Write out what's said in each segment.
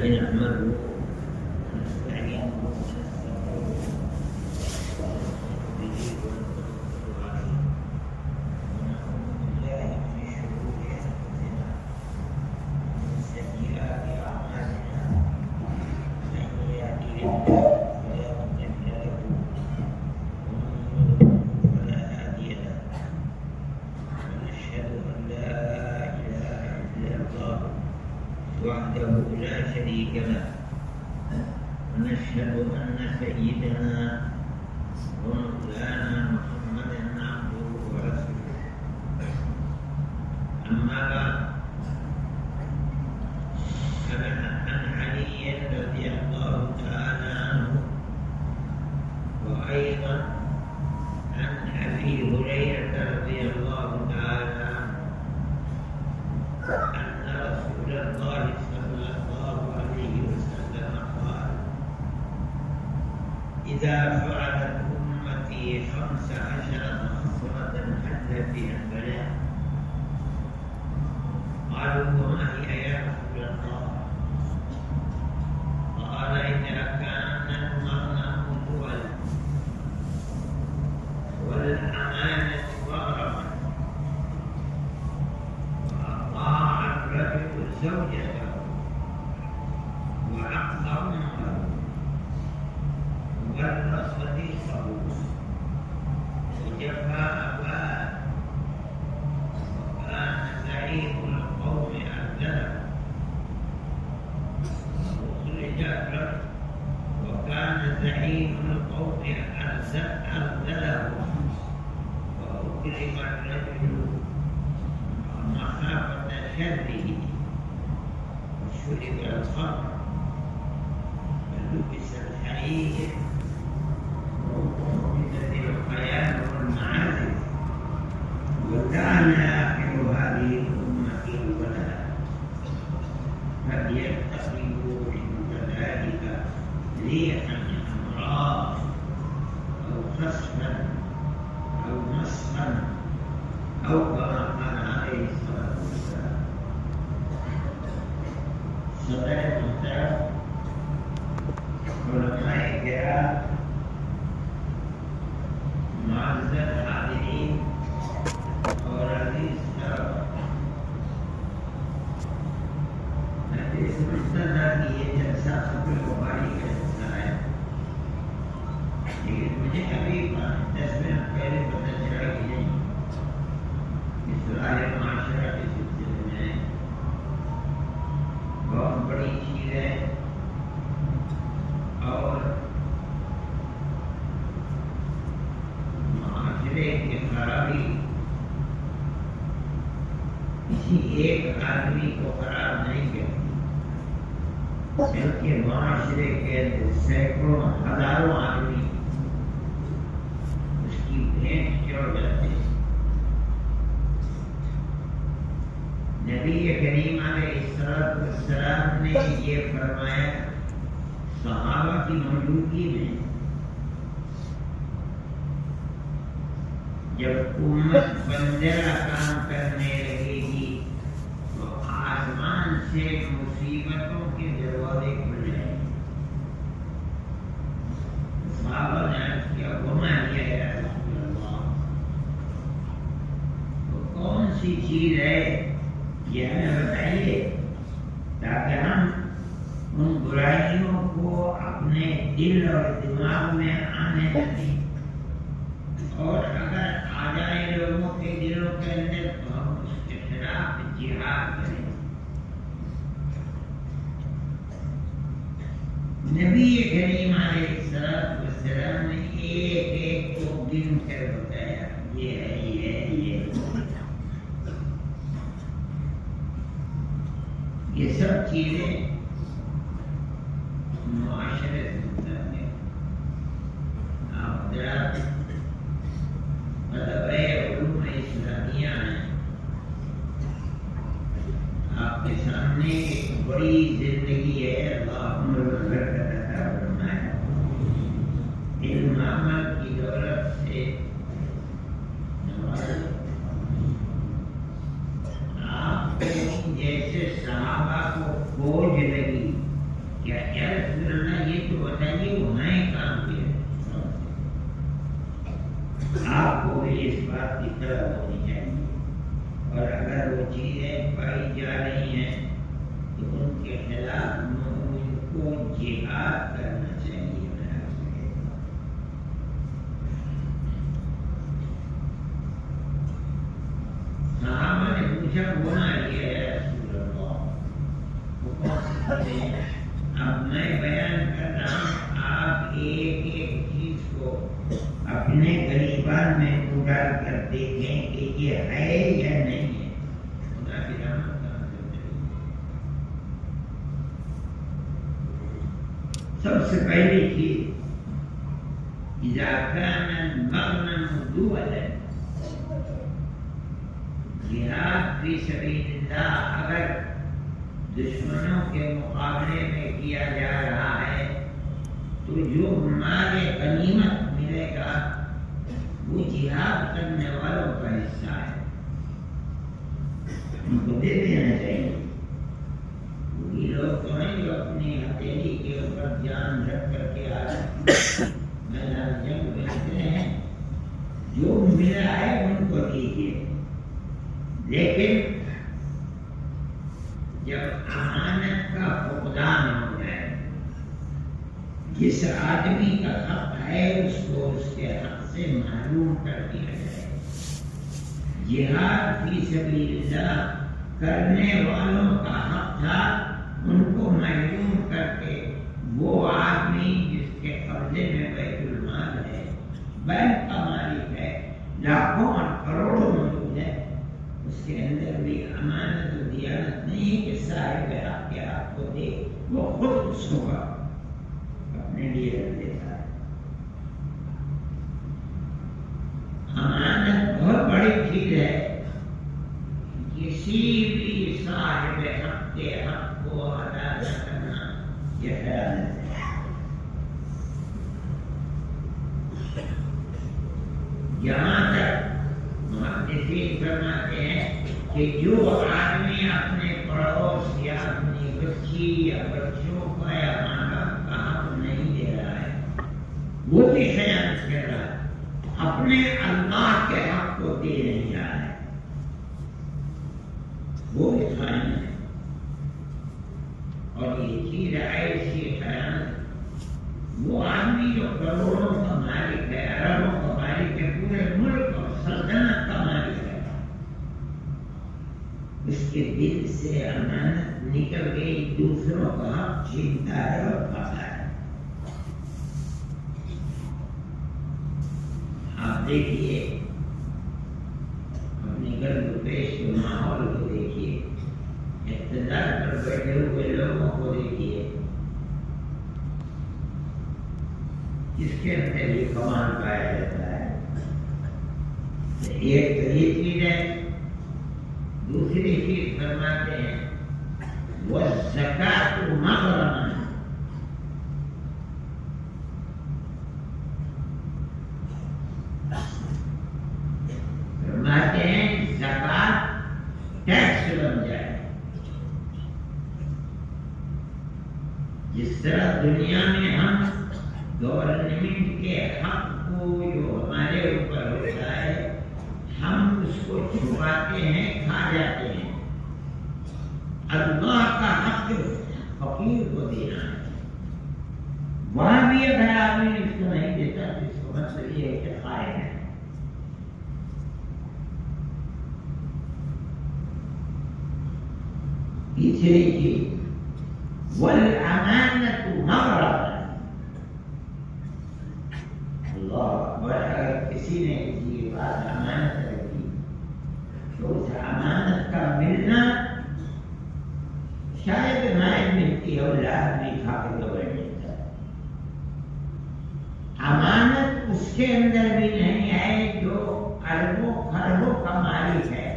نحمده وحده لا شريك له ونشهد أن سيدنا ومولانا محمدا عبده ورسوله أما بعد عن علي رضي الله تعالى عنه وأيضا عن أبي هريرة رضي الله تعالى عنه أن رسول الله صلى الله عليه وسلم قال إذا فعلت أمتي 15 خصلة حل فيها البلاء قالوا وما هي يا رسول الله قال إذا كان المغنم دول والأمانة مغرما وأطاع الرجل زوجته وعق أمه وبر صديقه وجفى أباه وكان زعيم القوم أذله وكان زعيم القوم أذله وأكرم الرجل مخافة شره وشرب الخمر ولبس الحرير ووجدت الخيال والمعازف وكان آخر هذه الأمة الولاء فليتخذوا عند ذلك ريحا حمراء أو خصفا أو مسخا أو كما قال عليه الصلاة والسلام. صدق المختار علماء الكرام معزز الحاضرين اور عزیز میں سمجھتا تھا کہ یہ جلسہ خطر بخاری کا جلسہ ہے، لیکن مجھے ابھی 10 منٹ پہلے پتہ چلا کہ نہیں، اسرائیل معاشرہ کے سلسلے میں بہت بڑی چیز ہے اور معاشرے کی خرابی کسی ایک آدمی کو خراب نہیں کرتی بلکہ معاشرے کے سینکڑوں ہزاروں آدمی اس کی بھینٹ چڑھ جاتے ہیں۔ نبی کریم علیہ السلام نے یہ فرمایا صحابہ کی موجودگی میں، جب امت بندرا کام کرنے لگے گی تو آسمان سے مصیبتوں کے دروازے کھل جائیں گے۔ صحابہ نے عرض کیا وما ہی یا رسول اللہ، تو کون سی چیز ہے یہ ہمیں بتائیے تاکہ ہم ان برائیوں کو اپنے دل اور دماغ میں آنے نہ دیں، اور اگر آ جائے لوگوں کے دلوں کے اندر تو ہم اس کے خلاف جہاد کریں۔ نبی کریم علیہ السلام نے ایک ایک کو گن کر بتایا یہ ہے یہ ہے یہ ہے۔ یہ سب چیزیں معاشرے سے متعلق آپ حضرات طلبہ علوم اسلامیہ ہیں، آپ کے سامنے ایک بڑی زندگی ہے، اللہ عمر و برکت عطا فرمائے، علم عمل کی دولت سے نوازے۔ آپ کو جیسے صحابہ کو فوج لگی یا رسول اللہ یہ تو بتائیے وہ ہیں کام کے آپ کو بھی اس بات کی طرح ہونی چاہیے، اور اگر وہ چیزیں پائی جا رہی ہیں تو ان کے خلاف مومن کو جہاد کرنا چاہیے۔ میں آپ سے کہتا ہوں صحابہ نے پوچھا گناہ یہ ہے رسول اللہ، وہ کون سی چیزیں؟ اب میں بیان کر رہا ہوں، آپ ایک ایک چیز کو اپنے غریبان میں اجاگر کر دیکھیں کہ یہ ہے یا نہیں ہے۔ خدا کی رحمت کا سب سے پہلی چیز اذا كان المغنم دولا، جہاد فی سبیل اللہ اگر دشمنوں کے مقابلے میں کیا جا رہا ہے تو جو مال غنیمت ملے گا وہ جہاد کرنے والوں کا حصہ ہے، ان کو دے دینا چاہیے۔ وہی لوگ تو ہیں جو اپنی ہتھیلی کے اوپر جان رکھ کر کے میدان جنگ بھیجتے ہیں، جو ملا ہے ان کو دیجیے، لیکن جب امانت کا فقدان ہو جائے، جس آدمی کا حق ہے اس کو اس کے حق سے محروم کر دیا جائے۔ جہاد فی سبیل اللہ کرنے والوں کا حق تھا، ان کو محروم کر کے وہ آدمی جس کے قبضے میں بیت المال ہے، بینک کا مالک ہے، لاکھوں اور کروڑوں موجود ہے، اس کے اندر بھی امانت و دیانت نہیں کہ صاحب حق کے حق کو دے، وہ خود اس کو اپنے لیے رکھ دیتا ہے۔ امانت بہت بڑی چیز ہے، کسی بھی صاحب حق کے حق کو ادا نہ کرنا یہ خیانت ہے۔ یہاں تک محدثین فرماتے ہیں کہ جو آدمی اپنے پڑوس یا اپنی بچی یا بچوں کا یا ماں باپ کا حق نہیں دے رہا ہے وہ بھی خیانت کر رہا ہے، اپنے اللہ کے حق کو دے نہیں رہا ہے، وہ بھی خائن ہے۔ اور یہ چیز ایسی خیانت، وہ آدمی جو کروڑوں کا مالک ہے، اربوں کا مالک ہے، پورے ملک اور سلطنت کا مالک ہے، اس کے دل سے امانت نکل گئی، دوسروں کا حق چھینتا ہے اور کھاتا ہے۔ آپ دیکھیے اپنی گرد و پیش کے ماحول کو دیکھیے، اقتدار پر بیٹھے ہوئے لوگوں کو دیکھیے، جس کے اندر یہ کمال پایا جاتا ہے۔ ایک تو یہ چیز ہے، دوسری چیز فرماتے ہیں وَالزَّكَاةُ مَغْرَمًا، فرماتے ہیں زکوٰۃ ٹیکس بن جائے۔ جس طرح دنیا میں ہم گورنمنٹ کے حق کو جو ہمارے اوپر ہوتا ہے ہم اس کو چھپاتے ہیں، کھا جاتے ہیں، اللہ کا حق فقیر کو دینا ہے، وہاں بھی اگر آدمی اس کو نہیں دیتا تو اس کو مطلب یہ ہے کہ خائن ہے۔ تیسری چیز والامانۃ مغرمًا، اللہ اکبر، اگر کسی نے کسی بات امانت رکھی تو اس امانت کا ملنا شاید نائب ملتی ہے، اولاد بھی کھا کے تو بیٹھ جاتا ہے۔ امانت اس کے اندر بھی نہیں ہے جو اربوں خربوں کا مالک ہے،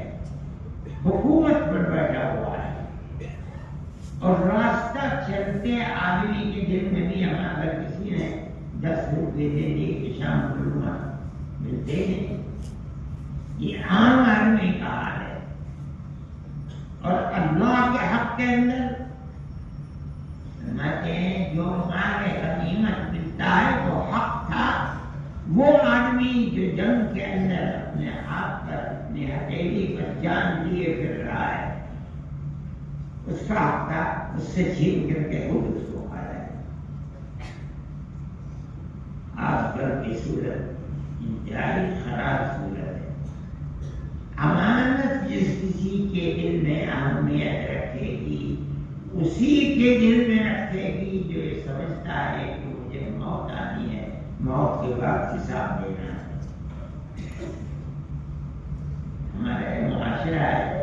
حکومت پر بیٹھا ہوا ہے، اور راستہ چلتے آدمی کے دل میں بھی اگر کسی نے 10 روپے دے دیے کہ شام کو لوٹا ملتے نہیں، یہ عام آدمی کا حال ہے۔ اور اللہ کے حق کے اندر کرتے ہیں جو مال غنیمت ملتا ہے وہ حق تھا، وہ آدمی جو جنگ کے اندر اپنے ہاتھ پر اپنی ہتھیلی پر جان لیے پھر رہا ہے، اس کا حق تھا، اس سے چھین کر کے خود اس کو کھایا ہے۔ آج کل کی صورت انتہائی خراب صورت ہے۔ امانت جس کسی کے دل میں اہمیت رکھے گی اسی کے دل میں رکھے گی جو یہ سمجھتا ہے کہ مجھے موت آنی ہے، موت کے بعد حساب دینا ہے۔ ہمارے معاشرہ ہے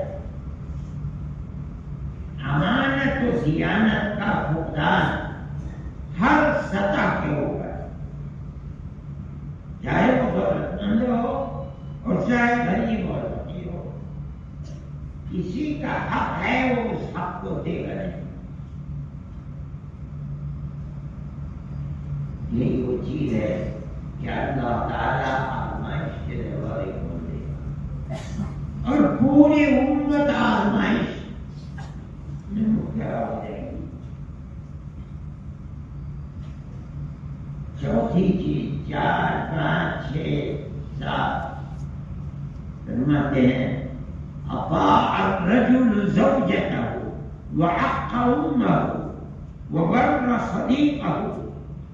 امانت و دیانت کا فقدان ہر سطح کے اوپر، چاہے وہ دولت مند ہو اور چاہے غریب اور فقیر ہو، کسی کا حق ہے وہ اس حق کو دے گا نہیں۔ یہی وہ چیز ہے کہ اللہ تعالیٰ آزمائش کے دروازے کھول دے گا اور پوری امت آزمائش میں مبتلا ہو جائے گی۔ چوتھی چیز 4، 5، 6، 7 فرماتے ہیں اطاع الرجل زوجته وعق امه وبر صديقه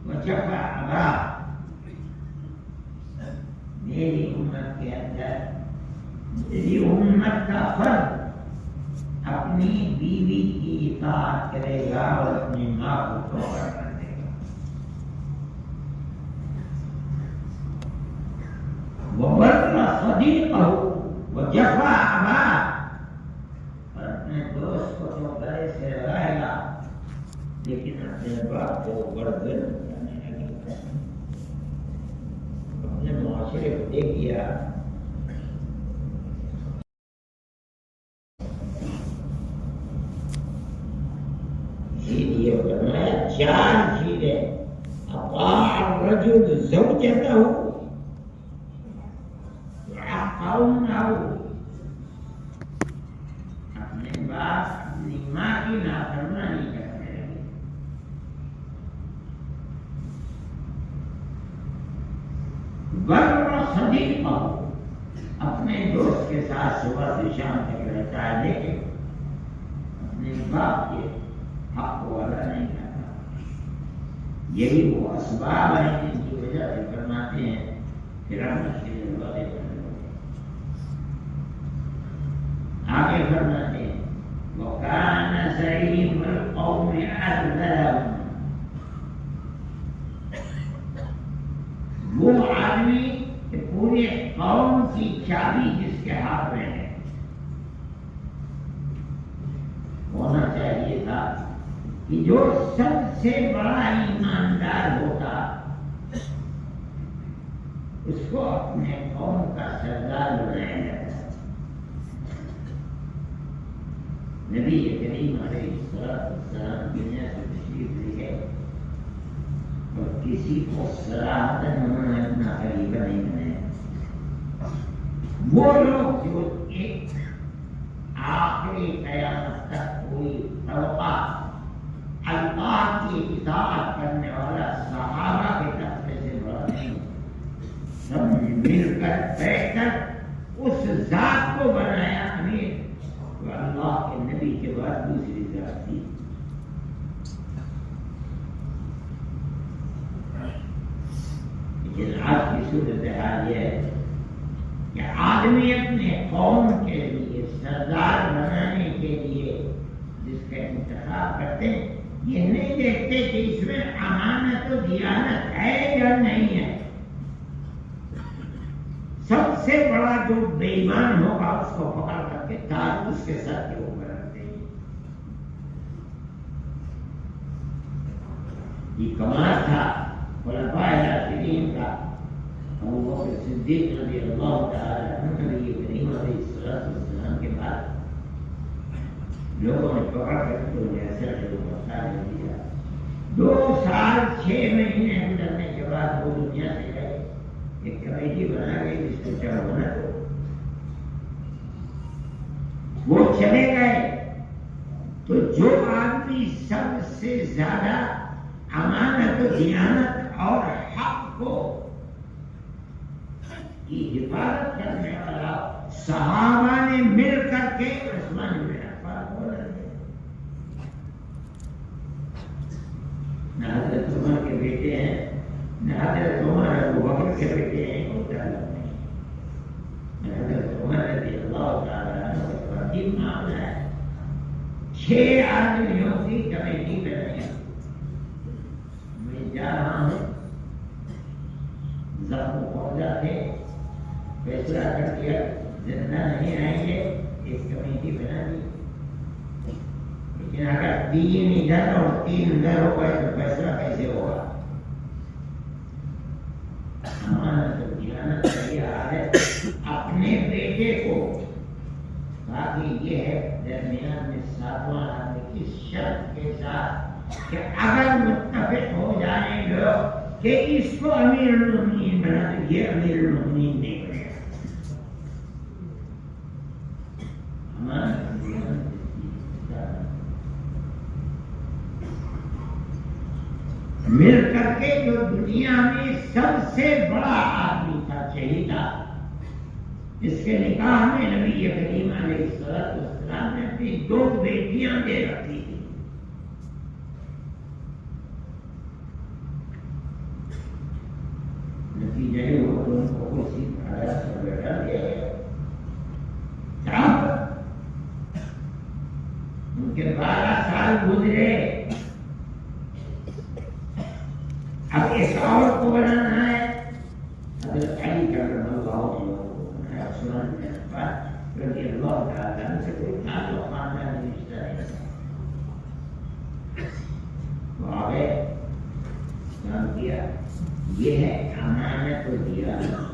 وجفا اباه۔ میری امت کے اندر میری امت کا فرد اپنی بیوی کی اطاعت کرے گا اور اپنی ماں کو توبہ کر دے گا۔ وبر صديقه وجفا اباه، اور اپنے دوست کو تو گلے سے لگائے گا لیکن اپنے باپ کو بردل کرنے لگے گا۔ اپنے معاشرے کو دیکھ لیا، اسی لیے فرمایا 4 چیزیں اطاع الرجل زوجته وعق امه، اپنے باپ اپنی ماں کی نافرمانی کرنے لگے، بر صدیقہ، اپنے دوست کے ساتھ صبح سے شام تک رہتا ہے لیکن اپنے باپ کے حق کو ادا نہیں کرتا۔ یہی وہ اسباب ہیں جن کی وجہ سے فرماتے ہیں کہ رحمت کے دروازے بند ہو گئے۔ آگے فرماتے ہیں وَكَانَ زَعِيمُ الْقَوْمِ أَذْلَهُمْ، وہ آدمی کہ پورے قوم کی چابی جس کے ہاتھ میں ہے، ہونا چاہیے تھا کہ جو سب سے بڑا ایماندار ہوتا اس کو اپنے قوم کا سردار بنایا جاتا۔ نبی کریم علیہ السلام دنیا سے تشریف لے گئے اور کسی کو صراحتاً انہوں نے اپنا خلیفہ نہیں بنایا۔ وہ لوگ جو ایک آخری قیامت تک کوئی طبقہ اللہ کی اطاعت کرنے والا صحابہ کے طبقے سے بڑا نہیں، سب مل کر بیٹھ کر اس ذات کو بنایا امیر جو اللہ کے نبی کے بعد دوسری ذات تھی۔ لیکن آج کی صورتحال یہ ہے کہ آدمی اپنے قوم کے لیے سردار بنانے کے لیے جس کا انتخاب کرتے ہیں یہ نہیں دیکھتے کہ اس میں امانت و دیانت ہے یا نہیں ہے۔ سب سے بڑا جو بے ایمان ہوگا اس کو پکڑ کر کے تاج اس کے سر کے اوپر رکھتے ہیں۔ یہ کمال تھا خلفائے راشدین کا، ابو بکر صدیق رضی اللہ تعالی عنہ نبی کریم علیہ السلام کے بعد لوگوں نے پکڑ کر تو ایسا دیا۔ 2 سال 6 مہینے گزرنے کے بعد وہ دنیا سے گئے، ایک کمیٹی بنا گئی جس کو چڑھانا تو وہ چلے گئے تو جو آدمی سب سے زیادہ امانت و دیانت اور حق کو کی حفاظت کرنے والا صحابہ نے مل کر کے عثمان بن عفان کو لڑے. نہ حضرت عمر کے بیٹے ہیں، نہ حضرت عمر ابو بکر کے بیٹے ہیں، کوئی تعلق نہیں. حضرت عمر رضی اللہ تعالیٰ عنہ کا عظیم معاملہ ہے. 6 آدمیوں کی کمیٹی بنائی. میں جا رہا ہوں، زخم پہنچا تھے، فیصلہ کر دیا زندہ نہیں آئیں گے، ایک کمیٹی بنا دی. لیکن اگر 3 ادھر اور 3 ادھر ہو گئے تو فیصلہ کیسے ہوگا؟ امانت و دیانت کا یہ عادت اپنے بیٹے کو، باقی یہ ہے درمیان میں 7واں آدمی کی شرط کے ساتھ کہ اگر متفق ہو جائیں لوگ کہ اس کو امیر المومنین بنا دیں، یہ امیر المومنین نہیں بنے گا. مل کر کے جو دنیا میں سب سے بڑا آدمی تھا، شہید تھا، اس کے نکاح میں نبی کریم علیہ السلام نے اپنی 2 بیٹیاں دے رکھی تھی. نتیجہ یہ ہوا کہ ان کو کسی حالت سے بیٹھا دیا گیا. ان کے 12 سال گزرے. اب ایک اور کو بنانا ہے. حضرت علی کرم اللہ عثمان بن عفان رضی اللہ تعالیٰ عنہ سے کوئی تعلق خاندانی رشتہ نہیں تھا. وہ آگے کام کیا. یہ ہے امانت و دیانت.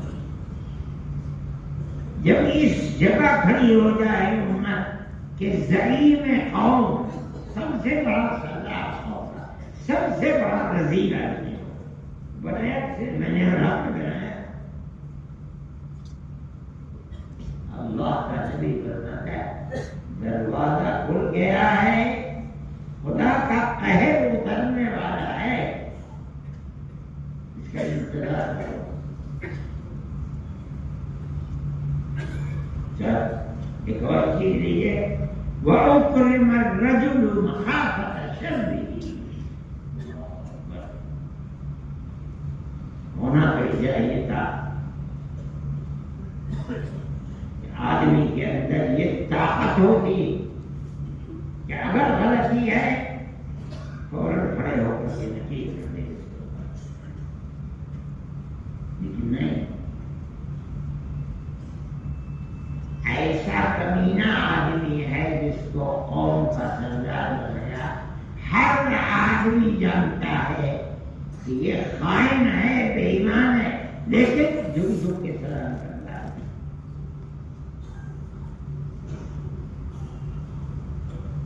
جب اس جگہ کھڑی ہو جائے امت کہ زعیم قوم، سب سے بڑا سردار ہوگا، سب سے بڑا رذیل آدمی ہو، بنایا سے میں نے رب بنایا. اللہ کا نبی فرماتا ہے دروازہ کھل گیا ہے، خدا کا قہر اترنے والا ہے، اس کا انتظار کرو. ایک اور چیز لیجیے، وَأُكْرِمَ الرَّجُلُ مَخَافَةَ شَرِّهِ. ہونا تو چاہیے تھا آدمی کے اندر یہ طاقت ہوتی کہ اگر غلطی ہے فوراً کھڑے ہو کر کے نکیل کر دے. لیکن نہیں، ایسا کمینہ آدمی ہے جس کو قوم کا سردار بنایا. ہر آدمی جانتا ہے کہ یہ خائن ہے، بے ایمان ہے، لیکن جھک جھک کے سلام کرتا ہے.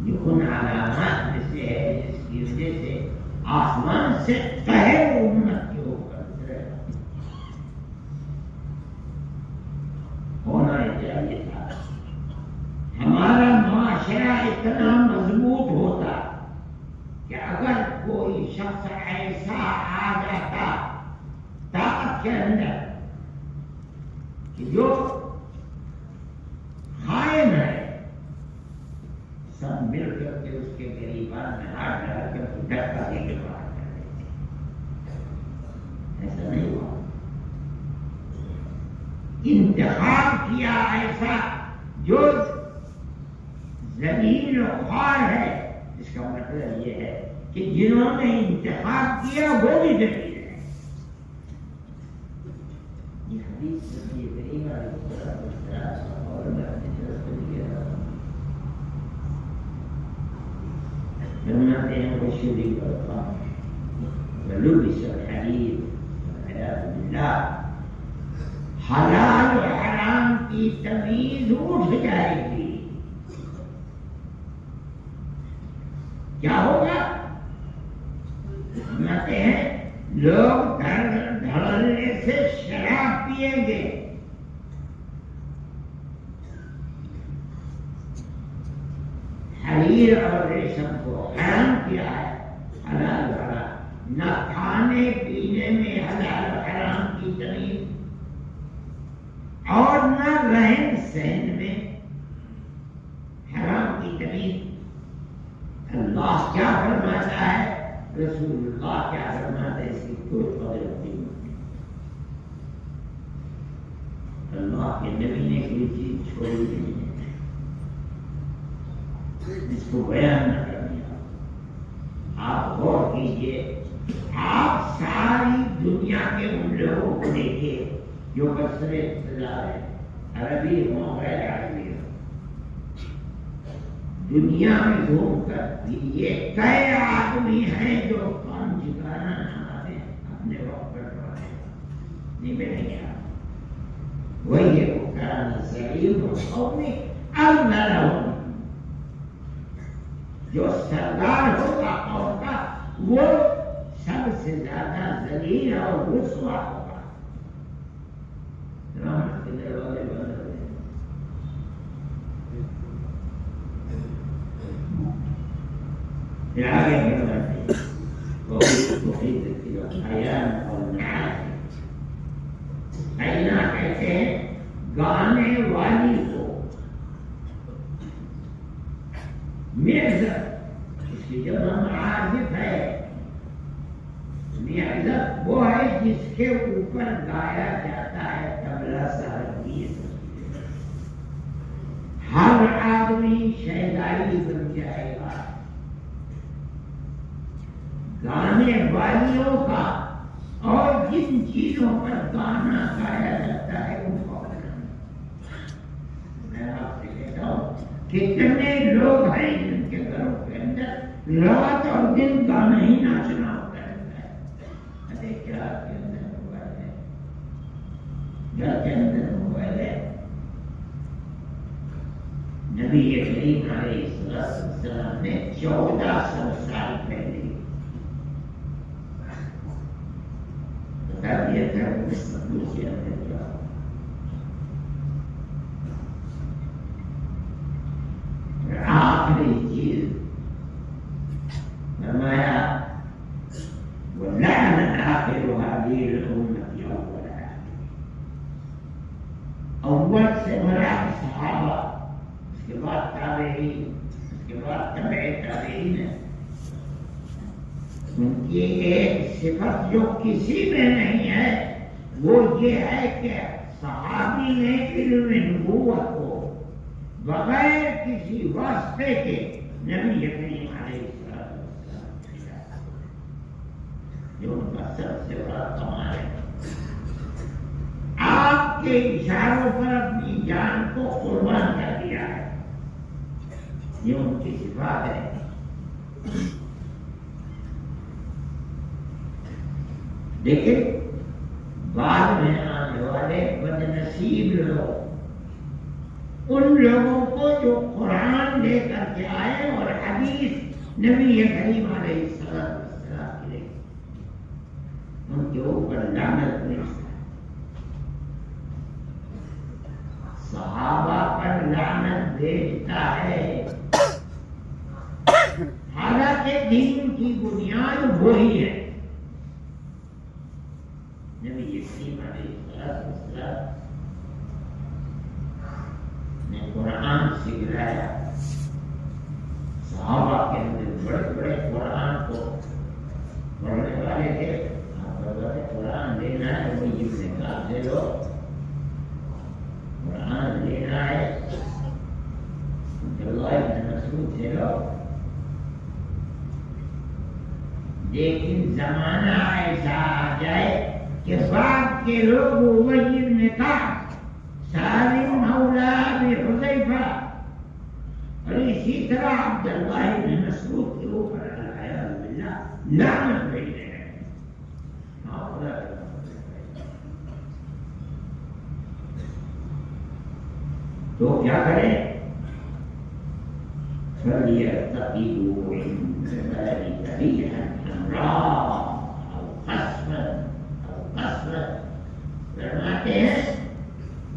یہ ان علامات میں سے ہے جس کی وجہ سے آسمان سے قہر امت کے اوپر اترے. ہونا چاہیے تھا. ہمارا معاشرہ اتنا مضبوط ہوتا کہ اگر کوئی شخص ایسا آ جاتا طاقت کے اندر کہ جو خائن ہے، سب مل کر کے اس کے غریبان میں ہاتھ ڈال کر دھکا دے کے باہر کر دیتے. ایسا نہیں ہوا. انتخاب کیا ایسا جو ذلیل و خوار ہے. اس کا مطلب یہ ہے کہ جنہوں نے انتخاب کیا وہ بھی ذلیل ہے. یہ حدیث نبی کریم علیہ السلام اور میں اپنی طرف سے لکھ رہا ہوں. فرماتے ہیں وشرب الخمر ولبس الحرير والعياذ بالله. حلال و حرام کی تمیز اٹھ جائے گی. کیا ہوگا؟ فرماتے ہیں لوگ دھڑلے سے شراب پیئیں گے. حریر اور ریشم کو حرام کیا ہے، حلال حرام، نہ کھانے پینے میں حلال حرام کی تمیز، اور نہ رہن سہن میں حرام کی تمیز۔ اللہ کیا فرماتا ہے، رسول اللہ کیا فرماتا ہے، اس کی کوئی قدر نہیں۔ اللہ کے نبی نے کوئی چیز چھوڑی نہیں ہے جس کو بیان نہ کر دیا۔ آپ غور کیجئے، آپ ساری دنیا کے ان لوگوں کو دیکھیے جو بسر اقتدار ہے، عربی ہوں غیر عربی ہوں، دنیا میں گھوم کر یہ کئی آدمی ہیں جو کام ٹھکانا نہ اپنے وقت پر پڑھے نہیں میں نہیں کیا وہی کرانا سعید قومی الگ جو سردار ہوگا قوم کا وہ سب سے زیادہ ذلیل اور رسوا ہوگا۔ رحمت کے دروازے بند ہو گئے۔ پھر آگے بڑھتے حیان اور نعاس۔ حینا کہتے ہیں گانے والی کو، معزت اس کی جب ہم عازف ہے، معزت وہ ہے جس کے اوپر گایا جاتا ہے طبلہ سارنگیز۔ ہر آدمی شہزادی بن جائے گا، گانے والیوں کا، اور جن چیزوں پر گانا گایا جاتا ہے ان کو میں آپ سے کہتا ہوں کتنے لوگ ہیں جن کے گھروں کے اندر رات اور دن گانا ہی ناچنا ہوتا رہتا ہے۔ ارے کیا کے اندر موبائل ہے، گھر کے اندر موبائل ہے۔ نبی کریم علیہ السلام نے 1400 سال پہلے بتا دیا تھا اس مقبول کے اندر کیا آخری چیز فرمایا وَلَعْنَ آخِرُ هَذِهِ الْأُمَّةِ أَوَّلَهَا۔ اول سے مراد صحابہ، اس کے بعد تابعین، اس کے بعد تبع تابعین ہے۔ ان کی ایک صفت جو کسی میں نہیں ہے وہ یہ ہے کہ صحابی نے علم نبوت کو بغیر کسی واسطے کے نبی کریم علیہ السلام جو ان کا سب سے بڑا کمال ہے۔ آپ کے اشاروں پر اپنی جان کو قربان کر دیا ہے، یہ ان کی صفات ہے۔ لیکن بعد میں آنے والے بدنصیب لوگ، ان لوگوں کو جو قرآن لے کر کے آئے اور حدیث نبی کریم علیہ السلام کے لے، ان کے اوپر لعنت بھیجتا ہے، صحابہ پر لعنت بھیجتا ہے، حالانکہ دین کی بنیاد وہی ہے۔ نبی کریم علیہ السلام نے قرآن سکھلایا، صحابہ کے اندر بڑے بڑے قرآن کو پڑھنے والے تھے۔ آپ قرآن لینا ہے وہ ابن کعب سے لو، قرآن لینا ہے عبداللہ بن مسعود سے لو۔ لیکن زمانہ ایسا آ جائے کہ بعد کے لوگ ابی بن کعب، سالم مولا ابی حذیفہ اور اسی طرح عبداللہ بن مسعود کے اوپر العیاذ باللہ لعنت بھیج رہے ہیں۔ تو کیا کریں؟ فَلْيَتَّقِوا عِنْدَ ذَلِكَ رِيحًا حَمْرَاءَ أَوْ قَصْفًا۔ فرماتے ہیں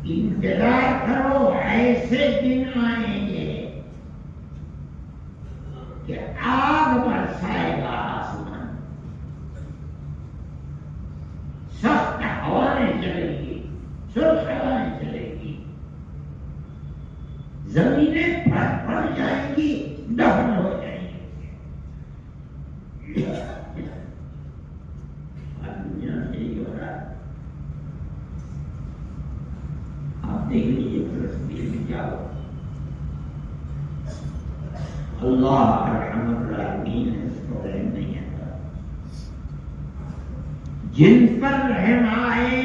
انتظار کرو، ایسے دن آئیں گے کہ آگ برسائے گا آسمان، سخت ہوائیں چلے گی، سرخ ہوائیں چلے گی، زمینیں پھٹ پڑ جائیں گی، دفن ہو جائیں گی۔ آج دنیا میں یہی ہو رہا ہے۔ آپ دیکھ لیجیے فلسطین میں کیا ہو، اللہ ارحم الراحمین ہے، اس کو رحم نہیں آتا۔ جن پر رحم آئے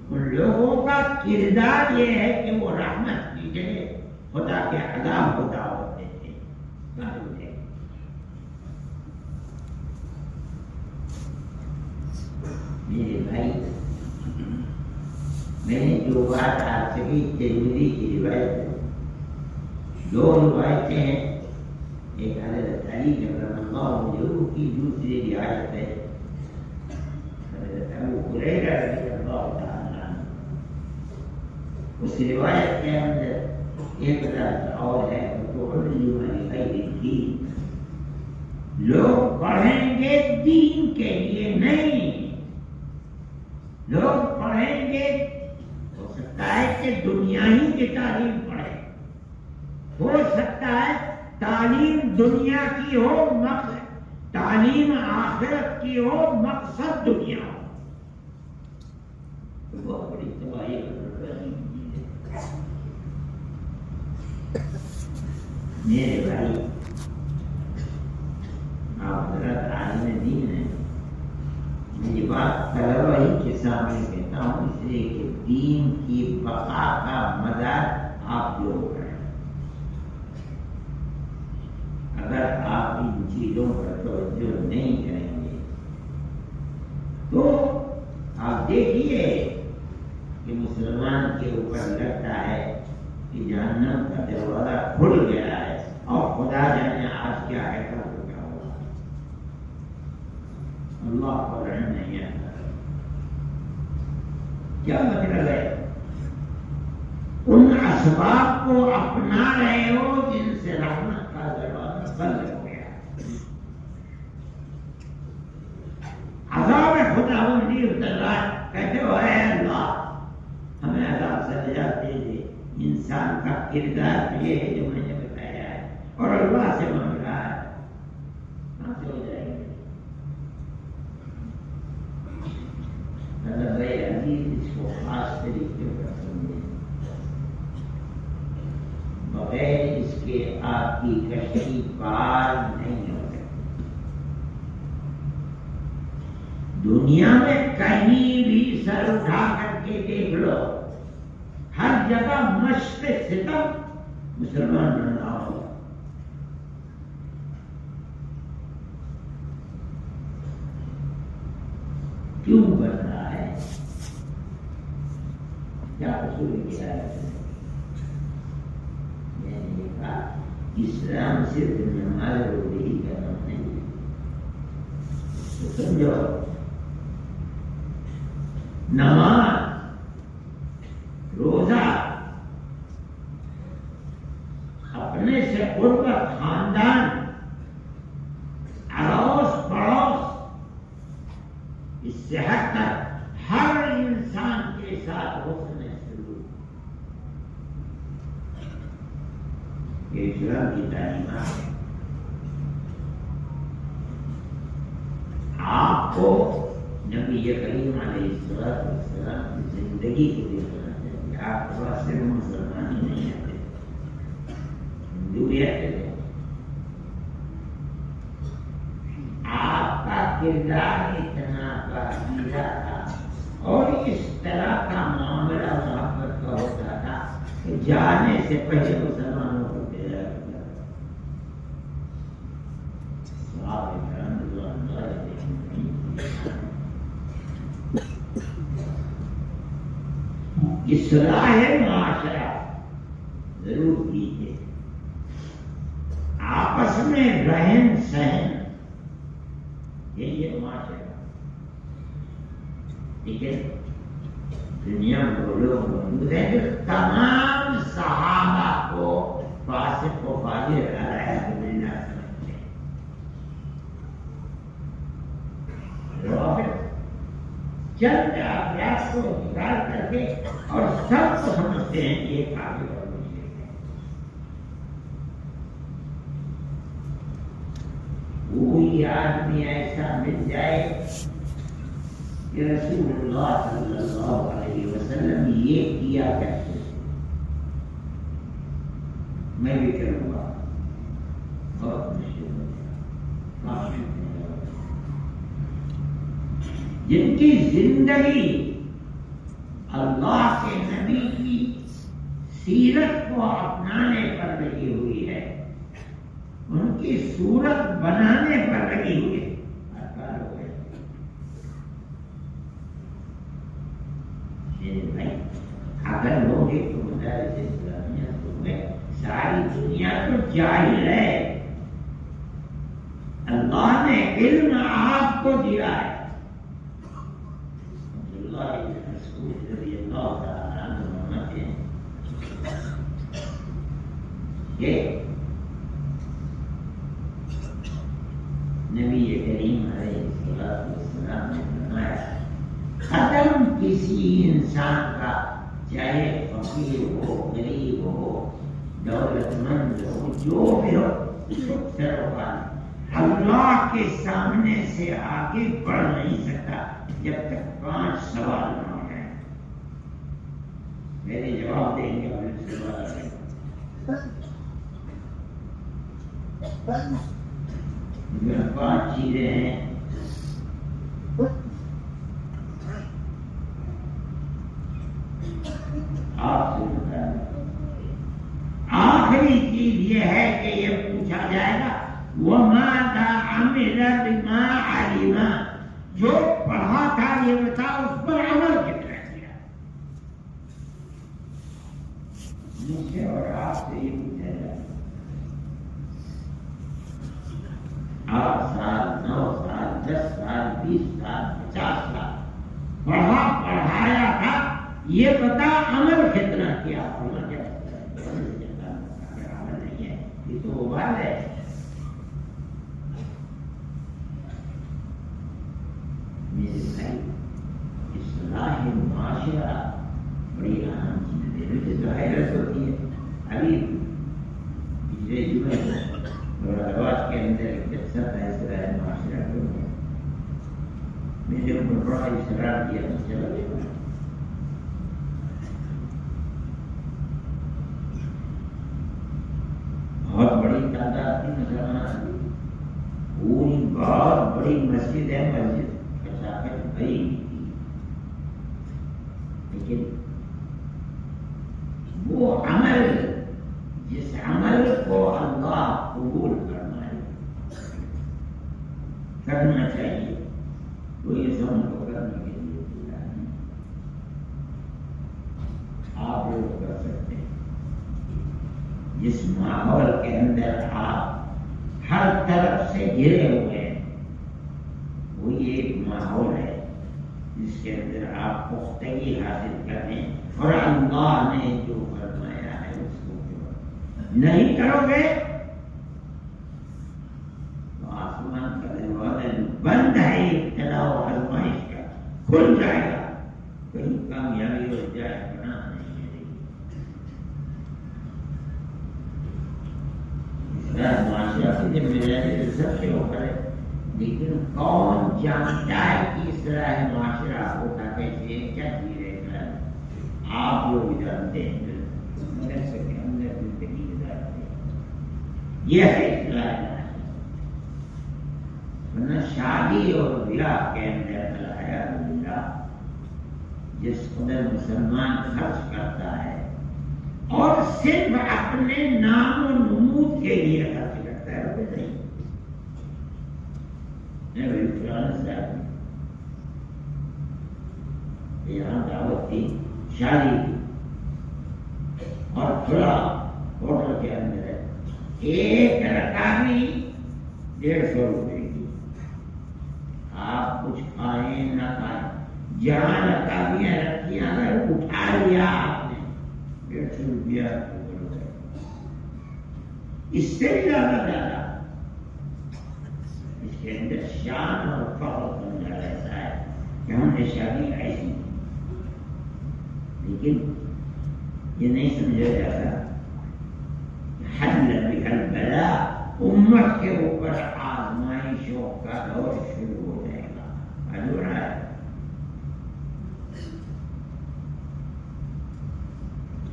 ان لوگوں کا کردار یہ ہے کہ وہ رحمت کی جگہ خدا کے عذاب کو دعوت دیتے ہیں۔ میرے بھائی، میں نے جو بات آپ سے کی ترمذی کی روایت ہے، دو روایتیں ہیں، ایک حضرت علی رضی اللہ عنہ کی، دوسری روایت ہے حضرت ابو ہریرہ رضی اللہ تعالی عنہ۔ اس روایت کے اندر ایک لفظ اور ہے، وَتُعَلِّمَ لِغَيْرِ الدِّينِ، لوگ پڑھیں گے دین کے لیے نہیں، لوگ پڑھیں گے، ہو سکتا ہے کہ دنیا ہی کی تعلیم پڑھیں، ہو سکتا ہے تعلیم دنیا کی ہو، مقصد تعلیم آخرت کی ہو، مقصد دنیا ہو۔ بہت بڑی تباہی میرے بھائی، آپ حضرت عالم دین ہیں، میں یہ بات طلبہ ہی کے سامنے کہتا ہوں، اس لیے کہ دین کی بقا کا مدار آپ لوگ ہیں۔ اگر آپ ان چیزوں پر توجہ نہیں کریں گے تو آپ دیکھیے کہ مسلمان کے اوپر لگتا ہے کہ جہنم کا دروازہ کھل گیا ہے، اور خدا جانے آج کیا ہے کل کو کیا ہوگا۔ اللہ کو رحم نہیں آتا۔ کیا مطلب ہے؟ ان اسباب کو اپنا رہے ہو جن سے رحمت کا دروازہ بند ہو گیا، عذاب خداوندی اتر رہا ہے، کہتے ہو اے اللہ ہمیں عذاب سے نجات دے دے۔ انسان کا کردار یہ ہے جو میں نے بتایا ہے، اور اللہ سے مانگ رہا ہے، کہاں سے ہو جائے گا؟ بھائی عزیز، اس کو خاص طریقے پر سمجھیں، بغیر اس کے آپ کی کشتی پار نہیں ہو سکتی۔ دنیا میں کہیں بھی سر اٹھا کر کے دیکھ لو، ہر جگہ مشق ستم مسلمان بن رہا ہو۔ کیوں بن رہا ہے؟ کیا قصور کیا ہے؟ میں نے کہا اسلام صرف نماز روزی کا نام نہیں ہے، تو سمجھو نماز، روزہ، اپنے سے قربت، خاندان، اڑوس پڑوس، اس سے ہٹ کر ہر انسان کے ساتھ حسن سلوک، یہ اسلام کی تعلیمات ہے۔ آپ کو نبی کریم علیہ السلام کی زندگی کو دیکھنا چاہیے۔ آپ کے پاس صرف مسلمان ہی نہیں آتے، ہندو بھی آتے تھے۔ آپ کا کردار اتنا پاکیزہ تھا اور اس طرح کا معاملہ محبت کا ہوتا تھا کہ جانے سے پہلے مسلمانوں کو پیدا کیا۔ اصلاح معاشرہ ضرور کیجیے، آپس میں رہن سہن، یہ معاشرہ، لیکن دنیا میں لوگ موجود ہیں جو تمام صحابہ کو فاسق و فاجر علیہ باللہ سمجھتے ہیں۔ چند افراد کو اقرار کر کے اور سب کو سمجھتے ہیں کہ یہ کافر اور مشرک ہے. کوئی آدمی ایسا مل جائے کہ رسول اللہ صلی اللہ علیہ وسلم یہ کیا کرتے تھے، میں بھی کروں گا، بہت مشکل ہو جائے. جن کی زندگی اللہ کے نبی کی سیرت کو اپنانے پر لگی ہوئی ہے، ان کی صورت بنانے پر لگی ہوئی ہے، اگر لوگ ایک مدارس اسلامیہ میں ساری دنیا تو جاہل ہے، اللہ نے علم آپ کو دیا ہے. عبداللہ بن مسعود رضی اللہ تعالیٰ عنہ فرماتے ہیں کہ نبی کریم علیہ السلام نے فرمایا قدم کسی انسان کا، چاہے فقیر ہو، غریب ہو، دولت مند ہو، جو بھی ہو، اللہ کے سامنے سے آگے بڑھ نہیں سکتا جب تک 5 سوال نہ ہو جائیں. میرے جواب دیں گے اور سوال آئے گا. 5 چیزیں ہیں. آپ سے بتا دیں، آخری چیز یہ ہے کہ یہ پوچھا جائے گا وَمَاذَا عَمِلَ بِمَا عَلِمَ، جو پڑھا تھا یہ بتا اس پر عمل کتنا کیا. مجھ سے اور آپ سے یہ پوچھا جائے 8 سال 9 سال 10 سال 20 سال 50 سال پڑھایا تھا، یہ بتا عمل کتنا کیا. عمل نہیں ہے، یہ تو ابال ہے. میرے بھائی، اصلاح معاشرہ بڑی اہم چیز ہے. مجھے تو حیرت ہوتی ہے، ابھی پچھلے جمعے رواج کے اندر ایک جلسہ تھا اصلاح معاشرہ کو، میرے اوپر بڑا اصرار کیا چلا گیا. بہت بڑی تعداد کی مسلمان، پوری بہت بڑی مسجد ہے، مسجد کثافت بھری تھی، لیکن وہ عمل جس عمل کو اللہ قبول فرمائے کرنا چاہیے، وہ یہ سب کو کرنے کے لیے تیار نہیں. آپ لوگ کر سکتے ہیں. جس ماحول کے اندر آپ ہر طرف سے گھرے ہوئے ہیں، وہ یہ ایک ماحول ہے جس کے اندر آپ پختگی حاصل کریں اور اللہ نے جو فرمایا ہے اس کو نہیں کرو گے تو آسمان کا دروازہ جو بند ہے ابتلا و آزمائش کا کھل جائے گا. کہیں کامیابی ہو جائے بنا نہیں ہے. معاشرہ کی ذمہ داری سب کے اوپر ہے، لیکن کون جانتا ہے کہ اصلاح معاشرہ ہوتا کیسے، کیا چیزیں کر آپ لوگ جانتے ہیں. مدرسے کے اندر زندگی گزارتے ہیں، یہ ہے اصلاح معاشرہ. ورنہ شادی اور بیاہ کے اندر الحیاء باللہ جس قدر مسلمان خرچ کرتا ہے اور صرف اپنے نام و نمود کے لیے خرچ کرتا ہے، وہ نہیں. میرے فلان صاحب یہاں دعوت تھی، شادی تھی اور کھلا ہوٹل کے اندر ہے، ایک رکابی 150 روپے کی. آپ کچھ کھائیں نہ کھائیں، جہاں رکابیاں رکھی اگر اٹھا لیا آپ نے 150 روپیہ. اس سے زیادہ اس کے اندر شان اور فخر بننا رہتا ہے کہ ہم نے شادی ایسی، لیکن یہ نہیں سمجھا جاتا حل بها البلاء، امت کے اوپر آزمائشوں کا دور شروع ہو جائے گا. ادھورا ہے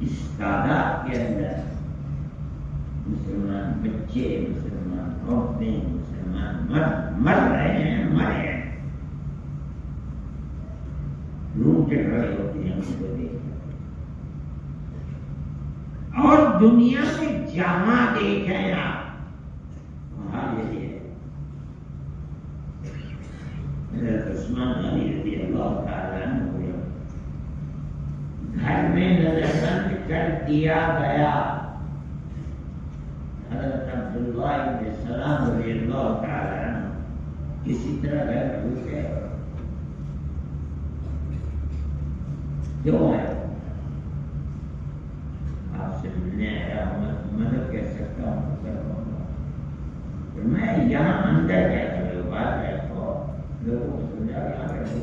اس تعداد کے اندر مسلمان بچے، مسلمان عورتیں، مسلمان مرد مر رہے ہیں، مرے ہیں، روح چڑھ رہے ہوتے ہیں ان کو دیکھ کر. اور دنیا میں جہاں دیکھیں آپ وہاں یہ حضرت عثمان غنی رضی اللہ تعالیٰ عنہ کو گھر میں نظر بند کر دیا گیا. حضرت عبداللہ بن سلام رضی اللہ تعالیٰ عنہ کسی طرح گھر گھس گئے. کیوں ہے؟ آپ سے ملنے آیا ہوں، مدد کر سکتا ہوں تو کروں گا. میں یہاں اندر بیٹھا ہوں، باہر بیٹھا ہوں، لوگوں کو سمجھا یہاں بیٹھے.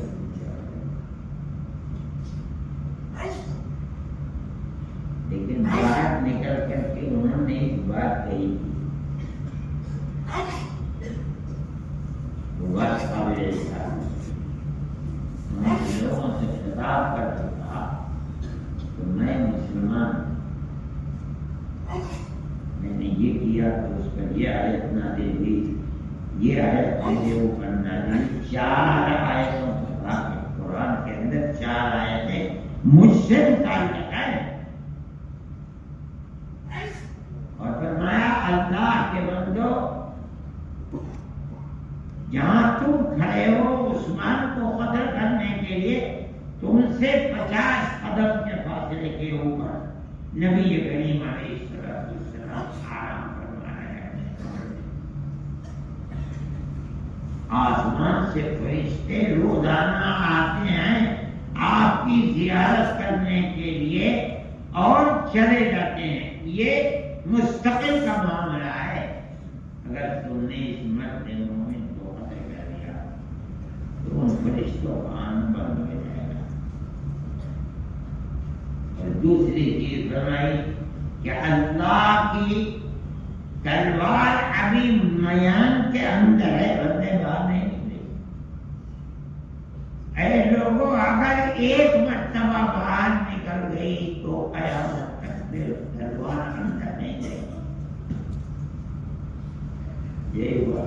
لیکن باہر نکل کر کے انہوں نے ایک بات کہی، وہ بات قابل احترام. انہوں نے لوگوں سے خطاب کر کے کہا تو میں مسلمان، میں نے یہ کیا تو اس پر یہ آیت نازل ہوئی، یہ آیت میرے اوپر نازل. 4 آیتوں قرآن کے اندر 4 آیتیں مجھ سے متعلق ہیں. اور فرمایا اللہ کے بندو، جہاں تم کھڑے ہو عثمان کو قتل کرنے کے لیے، تم سے 50 قدم کے فاصلے کے اوپر نبی کریم علیہ السلام آرام فرما رہے ہیں. آسمان سے فرشتے روزانہ آتے ہیں آپ کی زیارت کرنے کے لیے اور چلے جاتے ہیں. یہ مستقل کا معاملہ ہے. اگر تم نے اس مرد مومن کو قتل کر دیا تو ان فرشتوں کا آنا بند ہو جائے گا. اور دوسری چیز فرمائی کہ اللہ کی تلوار ابھی میان کے اندر ہے، بندے باہر نہیں نکلے. اے لوگوں، اگر ایک مرتبہ باہر نکل گئی تو قیامت تک تلوار اندر نہیں جائے گی. یہ ہوا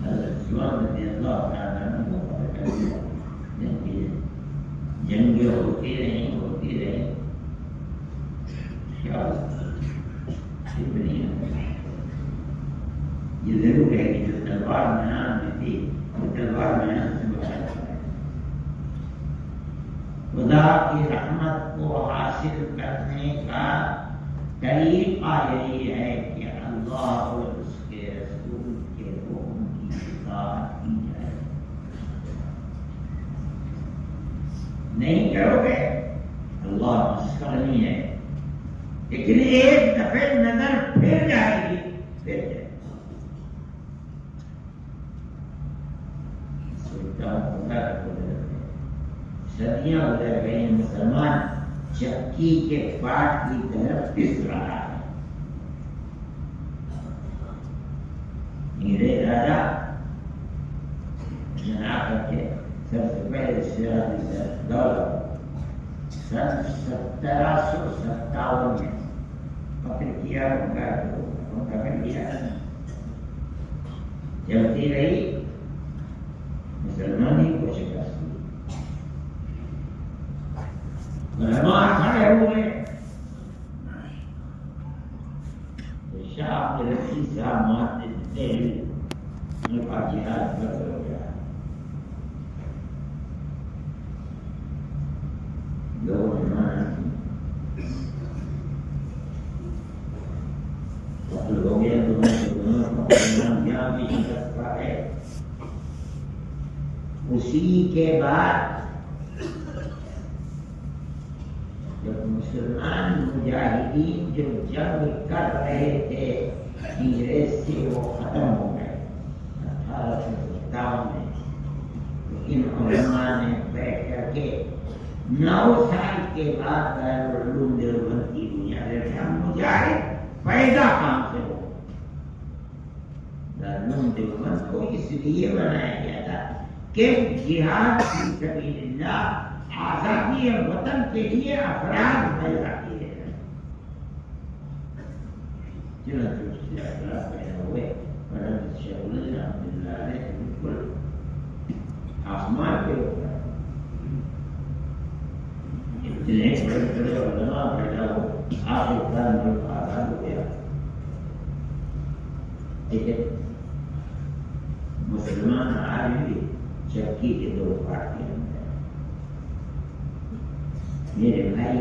حضرت عثمان رضی اللہ تعالیٰ عنہ کو پتہ چل گیا. جنگیں ہوتی رہی. یہ ضرور ہے کہ جو تلوار میان میں تھی وہ تلوار میان سے بچا ہے. خدا کی رحمت کو حاصل کرنے کا طریقہ یہی ہے کہ اللہ اور اس کے رسول کے حکم کی اطاعت کی جائے. نہیں کرو گے اللہ مسکر نہیں ہے. لیکن ایک دفعہ نظر پھر جائے گی، پھر جائے گی. صدیاں گزر گئی، مسلمان چکی کے پاٹ کی طرف پس رہا ہے. میرے راجا جنا کر کے سب سے پہلے سراج دولت سن 1757 میں پکڑ کیا ان کا کیا چلتی رہی. مسلمانی کو شکست دی. علماء کھڑے ہوئے. شاہ عبد الرشید صاحب مانتے تھے ان کا جہاد بند ہو گیا. لوگوں نے مانا ہو گیا. دونوں جہاں بھی شکست پا ہے. اسی کے بعد جب مسلمان مجاہدین جو جنگ کر رہے تھے انگریز سے وہ ختم ہو گئے 1857 میں. ان علماء نے بیٹھ کر کے 9 سال کے بعد دارالعلوم دیوبند کی بنیاد رکھا مجاہد پیدا کام سے ہو. دارالعلوم دیوبند کو اس لیے بنایا گیا تھا کہ جہاد فی سبیل اللہ آزادی وطن کے لیے افراد پیدا کیے گئے. چنانچہ اس سے افراد پیدا ہوئے. بالکل آسمان کے اوپر اتنے بڑے بڑے علماء پیدا ہو آخر کار ملک آزاد ہو گیا. لیکن مسلمان آج بھی چکی کے 2 پارٹ کے اندر. میرے بھائی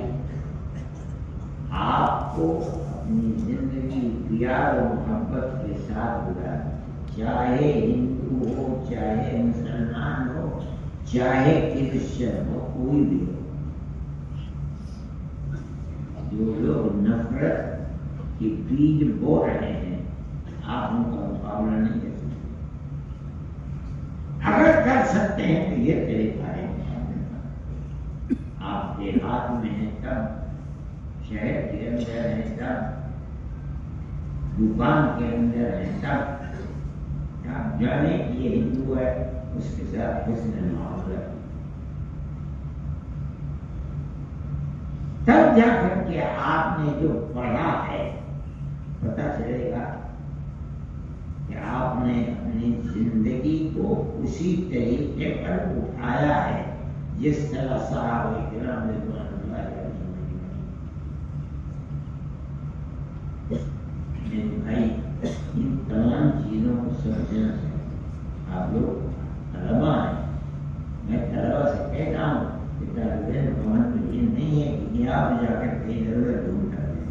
آپ کو اپنی زندگی پیار و محبت کے ساتھ گزارنا، چاہے ہندو ہو، چاہے مسلمان ہو، چاہے کرسچن ہو، کوئی بھی ہو. جو لوگ نفرت کی بیج بو رہے ہیں آپ ان کا مقابلہ نہیں کر سکتے. اگر کر سکتے ہیں تو یہ طریقہ ہے مقابلے کا. آپ دیہات میں ہیں تب، شہر کے اندر ہیں تب، دکان کے اندر ہیں تب آپ جانے کہ یہ ہندو ہے اس کے ساتھ حسن معاملہ. تب جا کر کے آپ نے جو پڑھا ہے پتہ چلے گا کہ آپ نے اپنی زندگی کو اسی طریقے پر اٹھایا ہے جس طرح صحابہ کرام رضوان اللہ علیہم. میرے بھائی ان تمام چیزوں کو سمجھنا چاہیے. آپ لوگ علماء ہیں، میں طلبا سے کہتا ہوں کہ طالب علم کا مطلب یہ نہیں ہے کہ آپ جا کر کہیں ضرورت ڈھونڈ کر دیں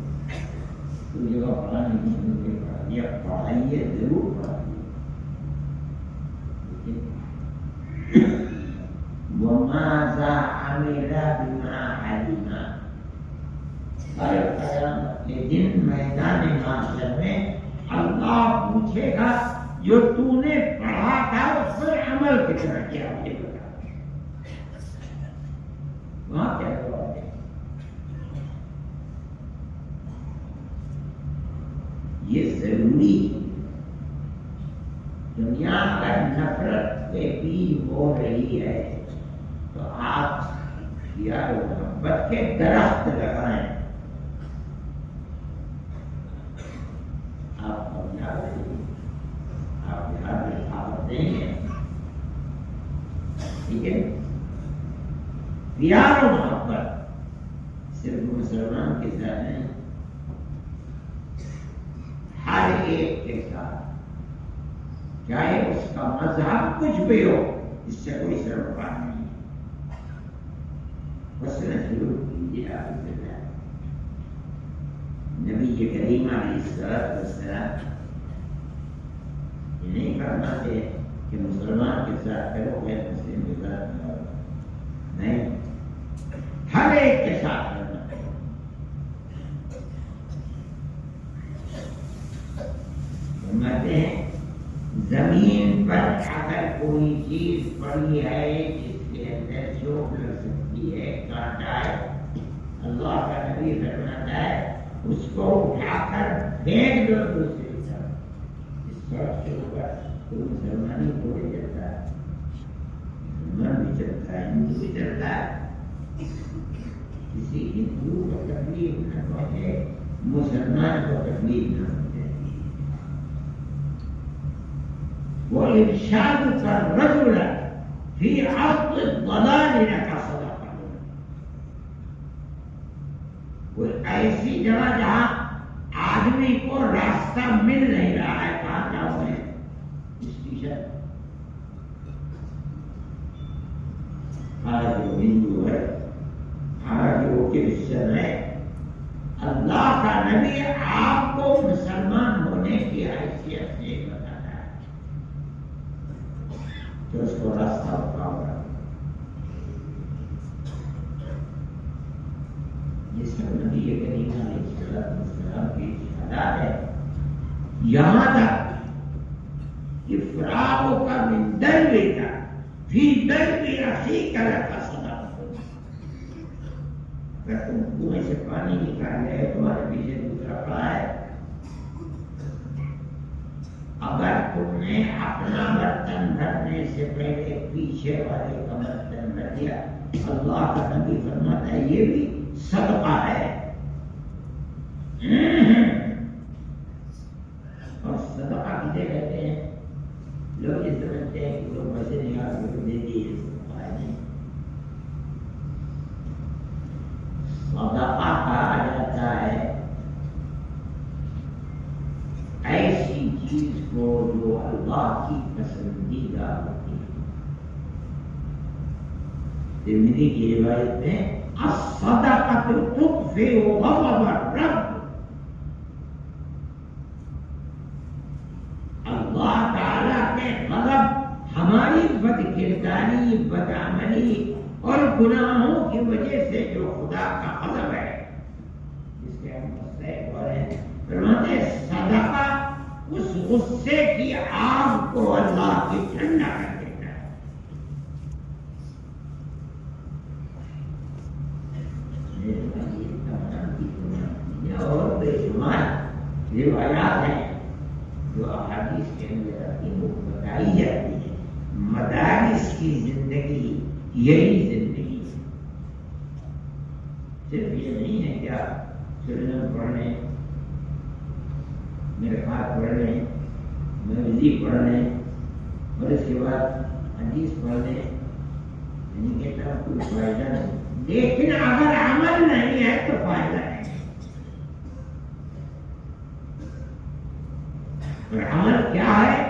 تو جگہ پڑھانے کی ضرورت پڑھائیے، پڑھائیے ضرور پڑھائیے. وَمَاذَا عَمِلَ بِمَا عَلِمَ. ہر قیامت کے دن میدان محشر میں اللہ پوچھے گا جو تو نے پڑھا تھا اس پر عمل کتنا کیا یہ بتا. وہاں کیا جواب ہے؟ یہ ضروری دنیا کا نفرت کے بیج ہو رہی ہے تو آپ پیار و محبت کے درخت لگائیں. آپ بہار میں دعوت دیں گے، ٹھیک ہے. پیار و محبت صرف مسلمان کے ساتھ نہیں، ہر ایک کے ساتھ، چاہے اس کا مذہب کچھ بھی ہو، اس سے کوئی سروکار نہیں. حسن سلوک کیجیے. آپ سے نبی کریم علیہ السلام یہ نہیں کرنا تھے کہ مسلمان کے ساتھ کرو غیر مسلم کے ساتھ کرو، نہیں، ہر ایک کے ساتھ کرنا ہے. فرماتے ہیں زمین پر اگر کوئی چیز پڑی ہے جس کے اندر چوٹ لگ سکتی ہے، کانٹا ہے، اللہ کا نبی فرماتا ہے اس کو اٹھا کر پھینک دو دوسری طرف. اس سڑک کے اوپر تو مسلمانی تھوڑے چلتا ہے، مسلمان بھی چلتا ہے، ہندو بھی چلتا ہے. کسی ہندو کو تکلیف نہ پہنچے، مسلمان کو تکلیف نہ پہنچے. وہ ارشاد الرجل فی عرض الضلال کا صدقہ. کوئی ایسی جگہ جہاں آدمی کو راستہ مل نہیں رہا ہے، کہاں جاؤ میں اسٹیشن. آج وہ ہندو ہے، آج وہ کرسچن ہے، اللہ کا نبی آپ کو مسلمان ہونے کی حیثیت سے بتاتا ہے کہ اس کو راستہ بتاؤ. جس میں نبی کریم علیہ السلام کی ارشادات ہے، یہاں تک کہ فراق کا من درویتا فی درب اخیک لک صدقۃ، اگر تم کنویں سے پانی نکال رہے تمہارے پیچھے دوسرا پڑا ہے، اگر تم نے اپنا برتن دھرنے سے پہلے پیچھے والے کا برتن رکھ دیا، اللہ کا نبی فرماتا ہے یہ بھی صدقہ ہے۔ اور صدقہ کسے کہتے ہیں؟ لوگ یہ سمجھتے ہیں کہ لوگ پیسے نکال کے دے دیے، صدقہ ہے نہیں۔ صدقہ کہا جاتا ہے ایسی چیز کو جو اللہ کی پسندیدہ ہوتی ہے۔ ترمذی کی روایت میں الصدقۃ تطفئ غضب الرب، اللہ تعالیٰ کے غضب ہماری بد کرداری، بدعملی اور گناہوں کی وجہ سے جو خدا کا غضب ہے جس کے ہم مستحق ہو رہے ہیں، فرماتے ہیں صدقہ اس غصے کی آگ کو اللہ کی ٹھنڈا کر دیتا ہے۔ اور بے شمار روایات ہیں جو احادیث کے اندر اپنی بتائی جاتی ہے۔ مدارس کی زندگی یہی زندگی ہے، صرف یہ نہیں ہے کیا سورہ پڑھنے، میرے ہاتھ پڑھ لیں، موذی پڑھ لیں اور اس کے بعد حدیث پڑھ لیں، یعنی کہتا کوئی فائدہ نہیں۔ لیکن اگر عمل نہیں ہے تو فائدہ ہے، اور عمل کیا ہے؟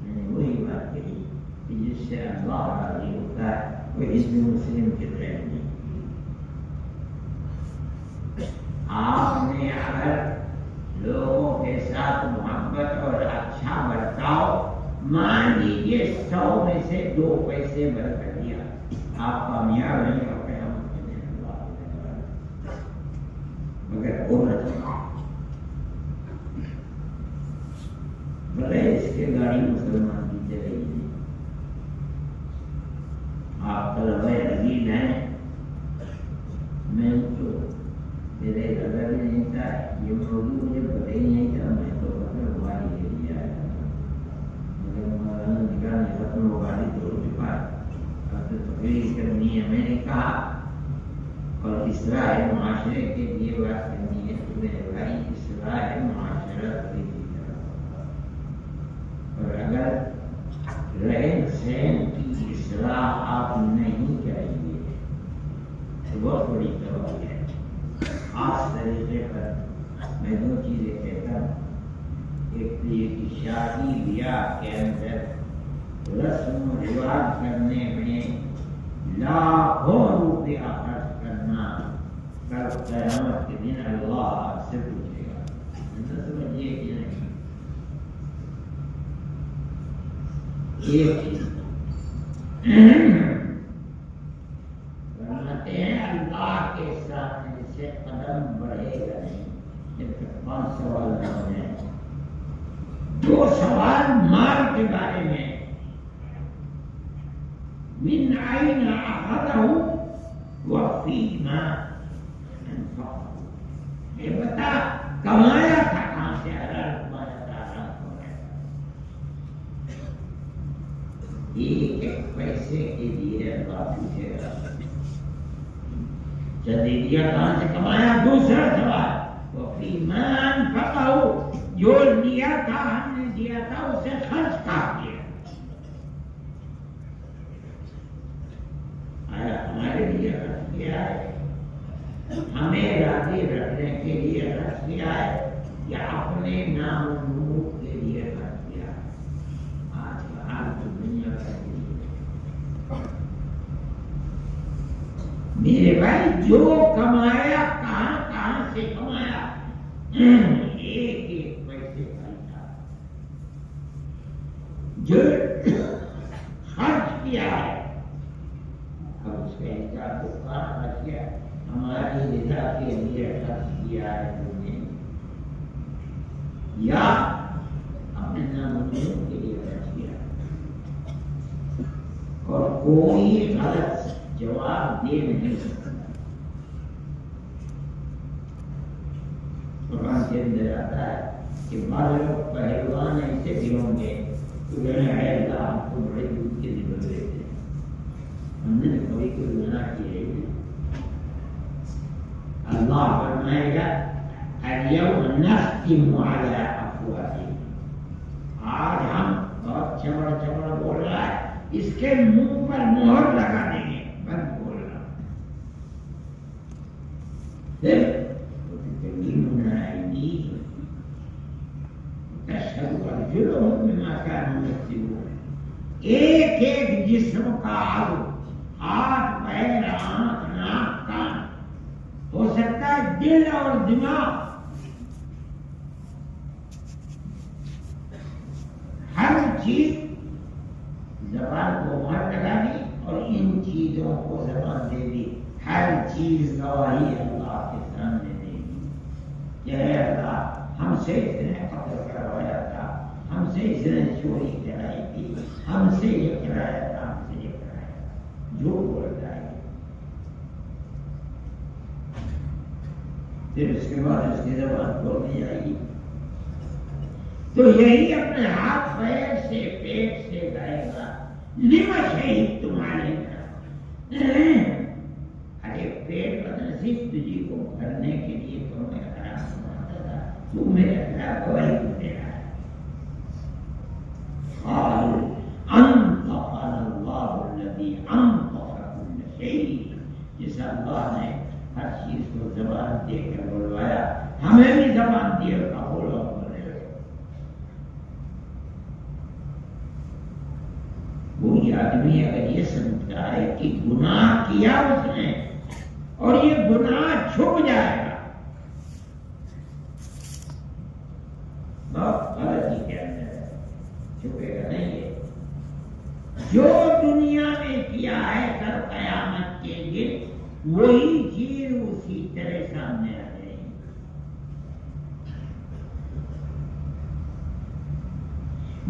میں نے وہی بات کہی کہ جس سے اللہ راضی ہوتا ہے وہ حزب مسلم کے غیر نہیں۔ آپ نے اگر لوگوں کے ساتھ محبت اور اچھا برتاؤ، مان لیجیے 100 میں سے 2 پیسے بڑھ کر دیا، آپ کامیاب نہیں ہو گئے۔ ہم مگر بغیر اس کے گاڑی مسلمان کی چلے گی۔ آپ طلبہ عزیز ہیں، میں تو میرے نظر میں نہیں تھا، یہ موضوع مجھے پتہ ہی نہیں تھا، میں تو مطلب گاڑی لے لیا ہے، مگر مولانا نگاہ نے ختم ہو گاڑی توڑ کے پاس اب تو تقریر کرنی ہے۔ میں نے کہا اور اصلاح معاشرے کے لیے بات کرنی ہے تو میرے بھائی اصلاح معاشرت کی اور اگر رہن سہن کی اصلاح آپ نہیں کریں گے تو بہت بڑی تباہی ہے۔ خاص طریقے پر میں 2 چیزیں کہتا ہوں، ایک تو یہ کہ شادی بیاہ کے اندر رسم و رواج کرنے میں لاکھوں روپیہ خرچ کرنا کل قیامت کے دن اللہ آپ سے پوچھے گا۔ سمجھیے کہ نہیں؟ ایک چیز فرماتے ہیں اللہ کے سامنے سے قدم بڑھے گا نہیں جب تک 5 سوال نہ ہو جائیں۔ 2 سوال مال کے بارے میں، من أين أخذه وفيما أنفقه، یہ بتا کمایا تھا کہاں سے، حلال کمایا تھا حرام کمایا تھا۔ ایک پیسے کے لیے اللہ پوچھے گا جدیدیہ کہاں سے کمایا۔ دوسرا سوال وفيما أنفقه، جو لیا تھا ہم نے دیا تھا اسے خرچ کہاں کیا، ہمارے لیے خرچ کیا ہے، ہمیں راضی رکھنے کے لیے خرچ کیا ہے، یا اپنے نام و نمود کے لیے خرچ کیا ہے۔ آج کا حال تو دنیا کا لیے میرے بھائی جو کمایا کہاں کہاں سے کمایا، ایک ایک پیسے کا تھا، جو خرچ کیا ہے اس کا حساب کو کہاں خرچ کیا، ہماری رضا کے لیے خرچ کیا ہے تم نے، یا اپنے نام و نمود کے لیے خرچ کیا ہے۔ کوئی غلط جواب دے نہیں سکتا. قرآن کے اندر آتا ہے کہ بعض لوگ پہلوان ایسے بھی ہوں گے تو اللہ ہم کو بڑے دودھ کے لیے بن رہے تھے، ہم نے کبھی کوئی گناہ کیا ہی نہیں. اللہ فرمائے گا اليوم نختم على افواههم، آج ہم بہت چبڑ بول رہا ہے اس کے منہ پر مہر لگا دیں گے، بند بول رہا. پھر تكلمنا أيديهم تشهد أرجلهم بما كانوا يكسبون. ایک ایک جسم کا عضو، ہاتھ پیر آنکھ ناک کان، ہو سکتا ہے دل اور دماغ، ہر چیز زبان کو مہر لگا دی اور ان چیزوں کو زبان دے دی. ہر چیز گواہی اللہ کے سامنے دے گی کہ اے اللہ ہم سے اس نے قتل کروایا تھا، ہم سے اس نے چوری کرائی تھی، ہم سے یہ کرایا تھا، ہم سے یہ کرایا تھا. جو بولتا ہے پھر اس کے بعد اس کی زبان کھولنی جائے گی. تو یہی اپنے ہاتھ پیر سے پیٹ سے گائے گا لما شہید تمہارے گھر. ارے پیٹ نصیب تجھی کو بھرنے کے لیے تو میں حرام سمجھتا تھا، تو میرے خلاف گواہی کو دے رہا ہے. قالوا انطقنا اللہ الذی انطق کل شیء. جس اللہ نے ہر چیز کو زبان دے کر بلوایا، ہمیں بھی زبان دی اور کہا بولو بولے. کوئی آدمی اگر یہ سمجھتا ہے کہ گناہ کیا اس نے اور یہ گناہ چھپ جائے گا، بہت غلطی کے اندر ہے. چھپے گا نہیں. ہے جو دنیا میں کیا ہے کل قیامت کے دن وہی چیز اسی طرح سامنے آ جائے گی.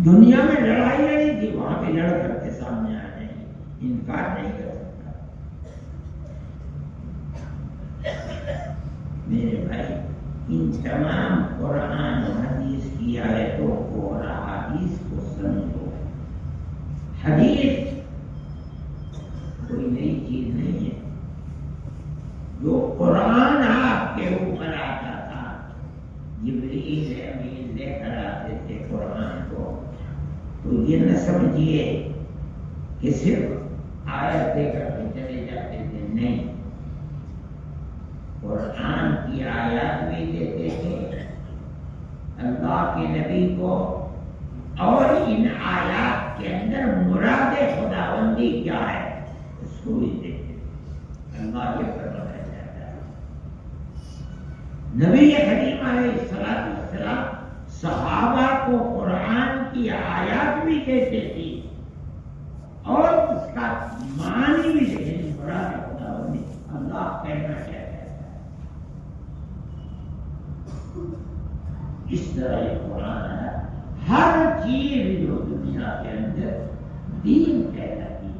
دنیا میں لڑائی لڑی تھی، وہاں پہ لڑ کر کے سامنے آ جائے گی، انکار نہیں کر سکتا. میرے بھائی ان تمام قرآن و حدیث کی آیتوں کو اور احادیث کو سمجھو. حدیث کوئی نئی چیز نہیں ہے. جو قرآن آپ کے اوپر آتا تھا، جبریل امین لے کر آتے تھے قرآن کو، تو یہ نہ سمجھیے کہ صرف آیت دے کر کے چلے جاتے تھے. نہیں، قرآن کی آیات بھی دیتے تھے اللہ کے نبی کو، اور ان آیات کے اندر مراد خداوندی کیا ہے اس کو بھی دیتے تھے. اللہ یہ فرمانا چاہتا ہے. نبی کریم علیہ السلام صحابہ کو قرآن کی آیات بھی دیتے تھے اور اس کا معنی بھی دیتے تھے. مراد خداوندی اللہ کہنا چاہتا ہے. اس طرح یہ قرآن ہے. ہر چیز جو دنیا کے اندر دین کہلاتی ہے،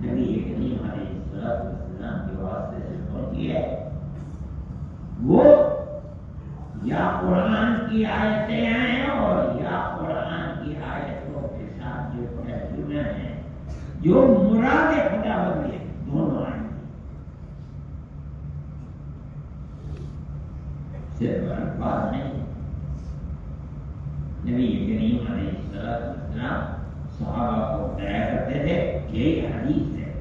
نبی کریم علیہ السلام کے واسطے سے پہنچی ہے. وہ یا قرآن کی آیتیں ہیں اور یا قرآن کی آیتوں کے ساتھ جو ترجمے ہیں، جو مراد خداوندی ہے، دونوں آئیں. صرف الفاظ نہیں. نبی کریم علیہ السلام صحابہ کو بتایا کرتے تھے یہی حدیث ہے.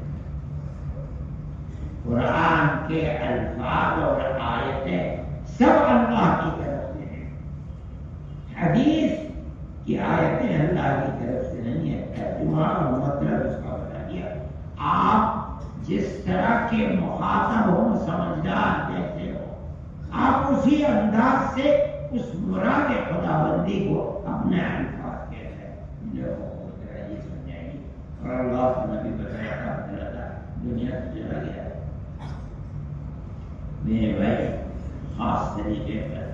قرآن کے الفاظ اور آیتیں سب اللہ کی طرف سے ہیں. حدیث کی آیتیں اللہ کی طرف سے نہیں ہے. ترجمہ اور مطلب اس کا بتا دیا. آپ جس طرح کے مخاطب ہو، سمجھدار جیسے ہو، آپ اسی انداز سے اس مراد خداوندی کو اپنے الفاظ کے لوگوں کو یہ سمجھائیں گے. اور اللہ نے بھی بتایا تھا دنیا سے چلا گیا. میرے بھائی خاص طریقے پر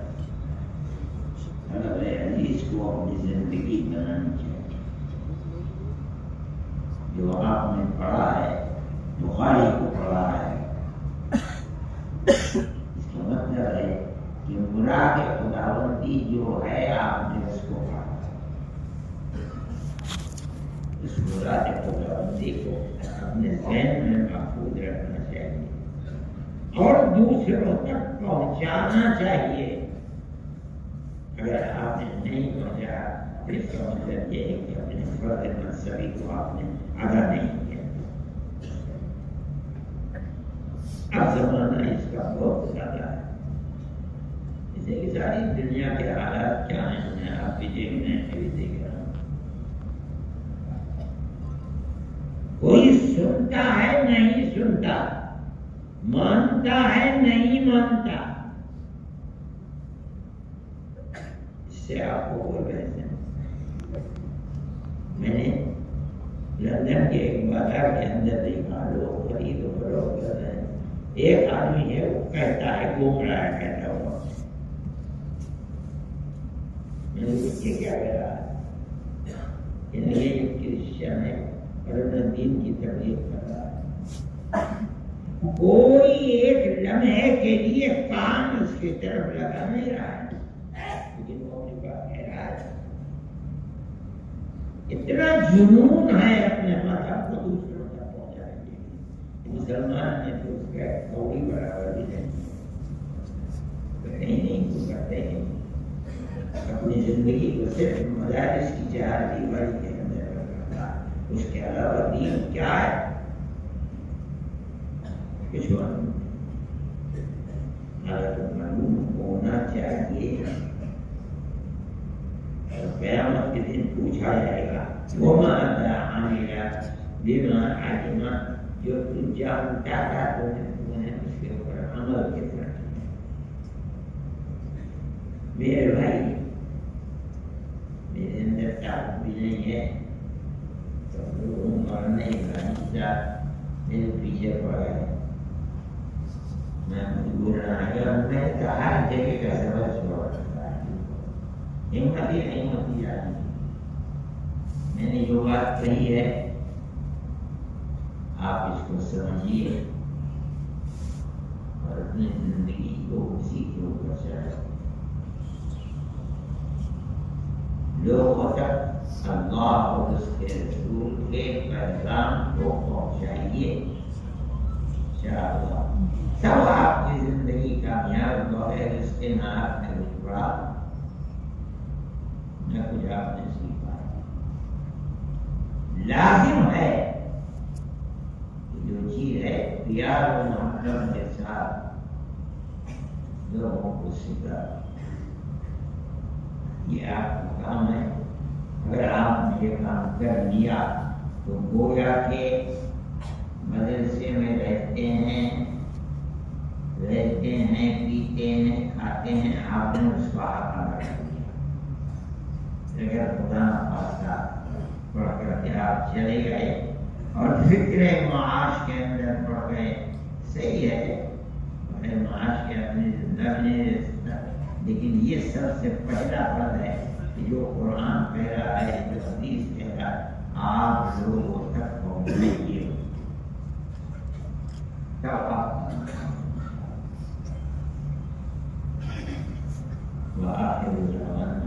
طلب حدیث کو اپنی زندگی بنانی چاہیے. جو آپ نے پڑھا ہے بخاری کو پڑھا ہے، اس کا مطلب ہے کہ مراد خداوندی جو ہے آپ نے اس کو پڑھا، اس مراد خداوندی کو اپنے ذہن میں محفوظ رکھنا چاہیے اور دوسروں تک پہنچانا چاہیے۔ اگر آپ نے نہیں پہنچا تو اس کا مطلب یہ ہے کہ اپنے فرض مذہبی کو آپ نے ادا نہیں کیا۔ اب زمانہ اس کا بہت زیادہ ہے، اس لیے کہ ساری دنیا کے حالات کیا ہیں میں آپ کی جیب میں بھی دیکھ رہا ہوں، کوئی سنتا ہے نہیں سنتا، مانتا ہے نہیں مانتا، اس سے آپ کو کوئی بحث نہیں۔ میں نے لندن کے ایک بازار کے اندر دیکھا لوگ خرید و فروخت کر رہے ہیں، ایک آدمی ہے وہ کہتا ہے گھوم رہا ہے کہتا ہوا، میں نے کچھ کیا کہہ رہا ہے، یہ ایک کرسچن ہے اور اپنے دین کی تبلیغ کر رہا ہے، کوئی ایک لمحے کے لیے کان اس کی طرف لگا نہیں رہا ہے، لیکن وہ نے کہا کہہ رہا ہے۔ اتنا جنون ہے اپنے مذہب کو دوسروں تک پہنچانے کے لیے، مسلمان نے تو اس کا کوئی برابر بھی نہیں، کہیں نہیں تو کرتے ہیں اپنی زندگی کو صرف مدارس کی چار دیواری کے اندر رکھا، اس کے علاوہ دین کیا ہے کچھ معلوم ہونا چاہیے، اور قیامت کے دن پوچھا جائے گا وَمَاذَا عَمِلَ بِمَا عَلِمَ، جو تم جانتا تھا تو نے اس کے اوپر عمل کتنا کیا۔ میرے بھائی میرے اندر طاقت بھی نہیں ہے تو لوگوں مرنے کا حصہ میرے پیچھے پڑ گئے، میں مجبور نہ آیا، میں نے کہا ہر جگہ کا سبب چھوڑ رکھا ہے، ہمت ہی نہیں ہوتی آدمی۔ میں نے جو بات کہی ہے آپ اس کو سمجھیے اور اپنی زندگی کو اسی کے اوپر چلائیں، لوگوں تک اللہ اور اس کے رسول کے پیغام کو پہنچائیے، انشاءاللہ تب آپ کی زندگی کامیاب بغیر اس کے نہ آپ نے کچھ پڑھا نہ کچھ آپ نے سیکھا۔ لازم ہے جو چیز ہے پیار و محبت کے ساتھ لوگوں کو سکھا، یہ آپ کا کام ہے۔ اگر آپ نے یہ کام کر لیا تو گویا کہ مدرسے میں رہتے ہیں پیتے ہیں کھاتے ہیں، آپ نے اس کو حق ادا کر دیا۔ اگر خدا نخواستہ پڑھ کر کے آپ چلے گئے اور فکر معاش کے اندر پڑ گئے، صحیح ہے بغیر معاش کے اپنی زندہ نہیں رہ سکتا، لیکن یہ سب سے پہلا فرض ہے کہ جو قرآن کہہ رہا ہے، جو حدیث کہہ رہا ہے، آپ لوگوں تک پہنچائیے، تب آپ وآخر دعوانا